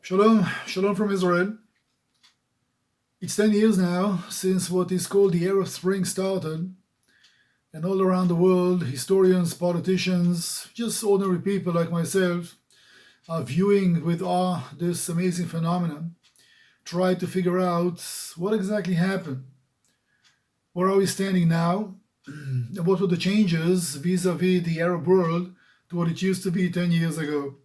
Shalom, shalom from Israel. It's 10 years now since what is called the Arab Spring started, and all around the world, historians, politicians, just ordinary people like myself are viewing with awe this amazing phenomenon, try to figure out what exactly happened. Where are we standing now? And what were the changes vis-a-vis the Arab world to what it used to be 10 years ago?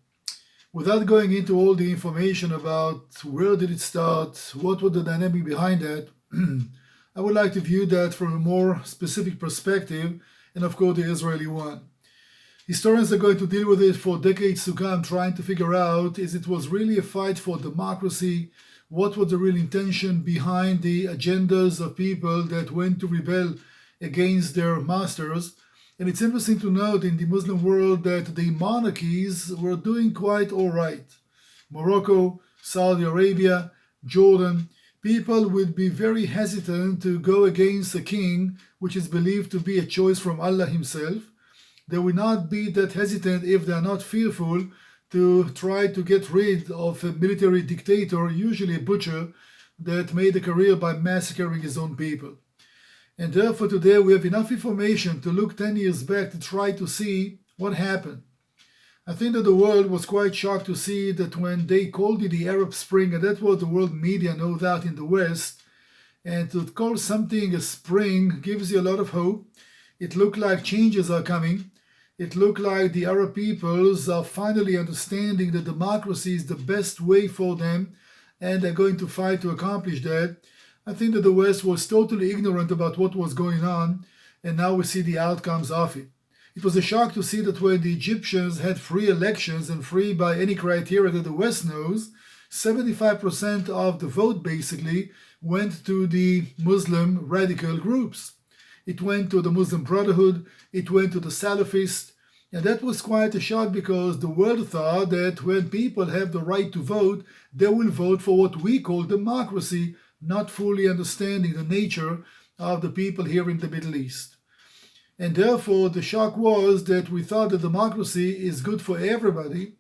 Without going into all the information about where did it start, what was the dynamic behind that, I would like to view that from a more specific perspective, and of course the Israeli one. Historians are going to deal with it for decades to come, trying to figure out if it was really a fight for democracy, what was the real intention behind the agendas of people that went to rebel against their masters. And it's interesting to note in the Muslim world that the monarchies were doing quite all right. Morocco, Saudi Arabia, Jordan, people would be very hesitant to go against a king, which is believed to be a choice from Allah himself. They will not be that hesitant if they are not fearful to try to get rid of a military dictator, usually a butcher, that made a career by massacring his own people. And therefore today we have enough information to look 10 years back to try to see what happened. I think that the world was quite shocked to see that when they called it the Arab Spring, and that was the world media know that in the West, and to call something a spring gives you a lot of hope. It looked like changes are coming. It looked like the Arab peoples are finally understanding that democracy is the best way for them, and they're going to fight to accomplish that. I think that the West was totally ignorant about what was going on, and now we see the outcomes of it. It was a shock to see that when the Egyptians had free elections, and free by any criteria that the West knows, 75% of the vote basically went to the Muslim radical groups. It went to the Muslim Brotherhood, it went to the Salafists, and that was quite a shock because the world thought that when people have the right to vote, they will vote for what we call democracy, not fully understanding the nature of the people here in the Middle East. And therefore, the shock was that we thought that democracy is good for everybody,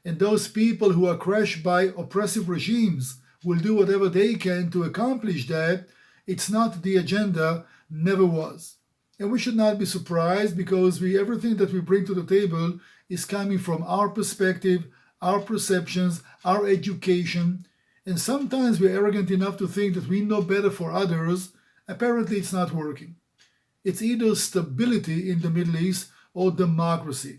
and those people who are crushed by oppressive regimes will do whatever they can to accomplish that. It's not the agenda, never was. And we should not be surprised because everything that we bring to the table is coming from our perspective, our perceptions, our education. And sometimes we're arrogant enough to think that we know better for others. Apparently, it's not working. It's either stability in the Middle East or democracy.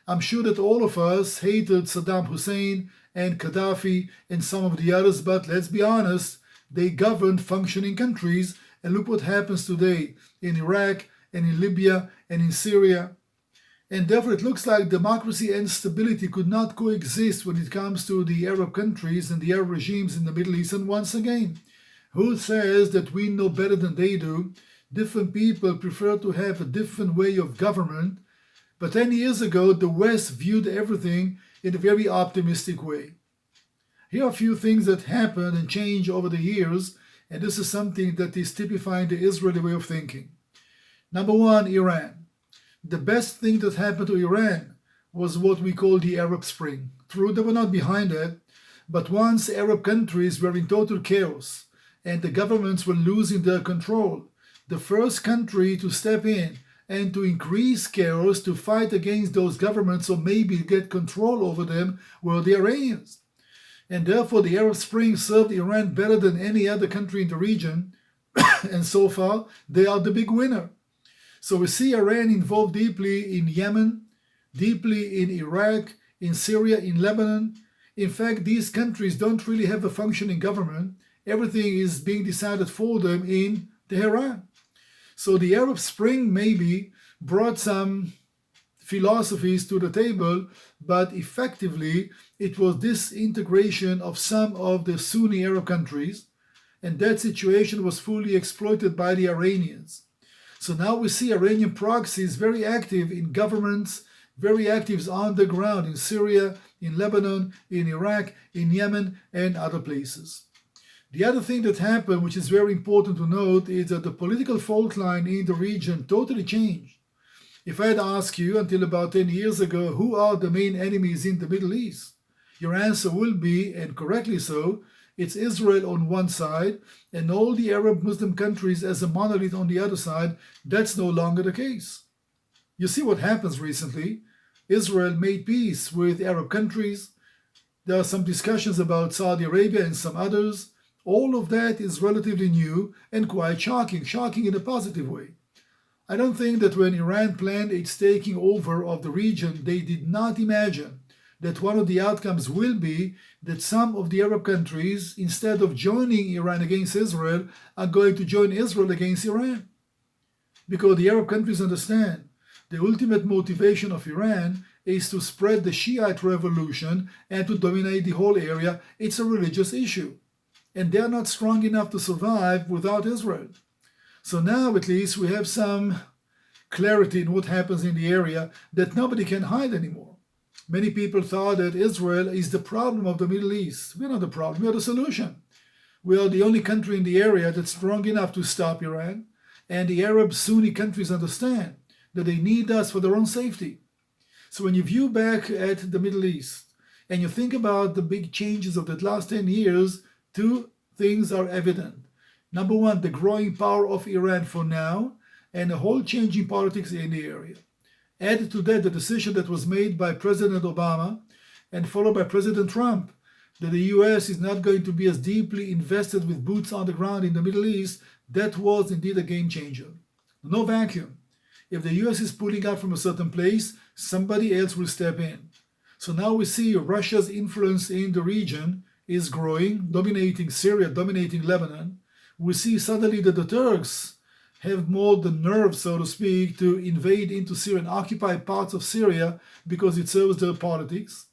I'm sure that all of us hated Saddam Hussein and Gaddafi and some of the others, but let's be honest, they governed functioning countries. And look what happens today in Iraq and in Libya and in Syria. And therefore, it looks like democracy and stability could not coexist when it comes to the Arab countries and the Arab regimes in the Middle East. And once again, who says that we know better than they do? Different people prefer to have a different way of government. But 10 years ago, the West viewed everything in a very optimistic way. Here are a few things that happened and changed over the years, and this is something that is typifying the Israeli way of thinking. Number one, Iran. The best thing that happened to Iran was what we call the Arab Spring. True, they were not behind it, but once Arab countries were in total chaos and the governments were losing their control, the first country to step in and to increase chaos, to fight against those governments or maybe get control over them, were the Iranians. And therefore the Arab Spring served Iran better than any other country in the region, and so far they are the big winner. So we see Iran involved deeply in Yemen, deeply in Iraq, in Syria, in Lebanon. In fact, these countries don't really have a functioning government. Everything is being decided for them in Tehran. So the Arab Spring maybe brought some philosophies to the table, but effectively it was this integration of some of the Sunni Arab countries, and that situation was fully exploited by the Iranians. So now we see Iranian proxies very active in governments, very active on the ground in Syria, in Lebanon, in Iraq, in Yemen, and other places. The other thing that happened, which is very important to note, is that the political fault line in the region totally changed. If I had asked you until about 10 years ago, who are the main enemies in the Middle East? your answer will be, and correctly so, it's Israel on one side and all the Arab Muslim countries as a monolith on the other side. That's no longer the case. You see what happens recently. Israel made peace with Arab countries. There are some discussions about Saudi Arabia and some others. All of that is relatively new and quite shocking in a positive way. I don't think that when Iran planned its taking over of the region, they did not imagine that one of the outcomes will be that some of the Arab countries, instead of joining Iran against Israel, are going to join Israel against Iran. Because the Arab countries understand the ultimate motivation of Iran is to spread the Shiite revolution and to dominate the whole area. It's a religious issue. And they're not strong enough to survive without Israel. So now at least we have some clarity in what happens in the area that nobody can hide anymore. Many people thought that Israel is the problem of the Middle East. We're not the problem, we are the solution. We are the only country in the area that's strong enough to stop Iran, and the Arab Sunni countries understand that they need us for their own safety. So when you view back at the Middle East and you think about the big changes of the last 10 years, two things are evident. Number one, the growing power of Iran for now, and a whole change in politics in the area. Add to that the decision that was made by President Obama and followed by President Trump that the US is not going to be as deeply invested with boots on the ground in the Middle East. That was indeed a game changer. No vacuum. If the US is pulling out from a certain place, somebody else will step in. So now we see Russia's influence in the region is growing, dominating Syria, dominating Lebanon. We see suddenly that the Turks have more the nerve, so to speak, to invade into Syria and occupy parts of Syria because it serves their politics.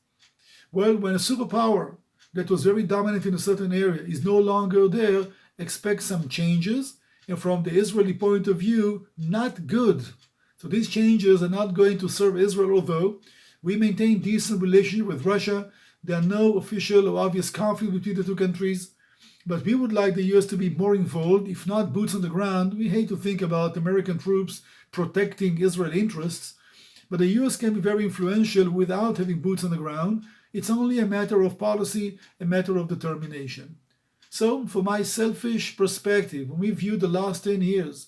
Well, when a superpower that was very dominant in a certain area is no longer there, expect some changes, and from the Israeli point of view, not good. So these changes are not going to serve Israel, although we maintain decent relations with Russia. There are no official or obvious conflict between the two countries. But we would like the US to be more involved, if not boots on the ground. We hate to think about American troops protecting Israeli interests, but the US can be very influential without having boots on the ground. It's only a matter of policy, a matter of determination. So, from my selfish perspective, when we view the last 10 years,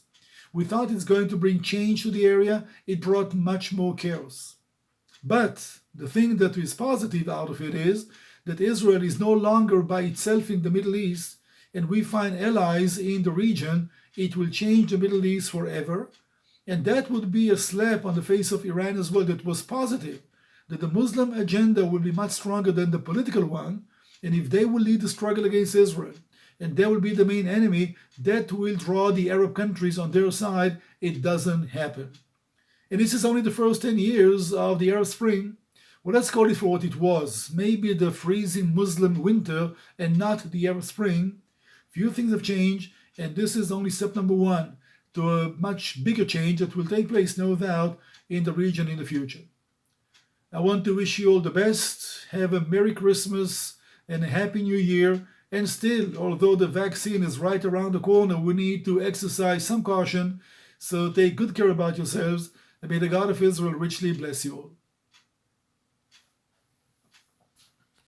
we thought it's going to bring change to the area. It brought much more chaos. But the thing that is positive out of it is that Israel is no longer by itself in the Middle East, and we find allies in the region. It will change the Middle East forever. And that would be a slap on the face of Iran as well that was positive, that the Muslim agenda will be much stronger than the political one. And if they will lead the struggle against Israel, and they will be the main enemy, that will draw the Arab countries on their side. It doesn't happen. And this is only the first 10 years of the Arab Spring. Well, let's call it for what it was. Maybe the freezing Muslim winter and not the Arab Spring. Few things have changed, and this is only step number one to a much bigger change that will take place, no doubt, in the region in the future. I want to wish you all the best. Have a Merry Christmas and a Happy New Year. And still, although the vaccine is right around the corner, we need to exercise some caution. So take good care about yourselves, and may the God of Israel richly bless you all.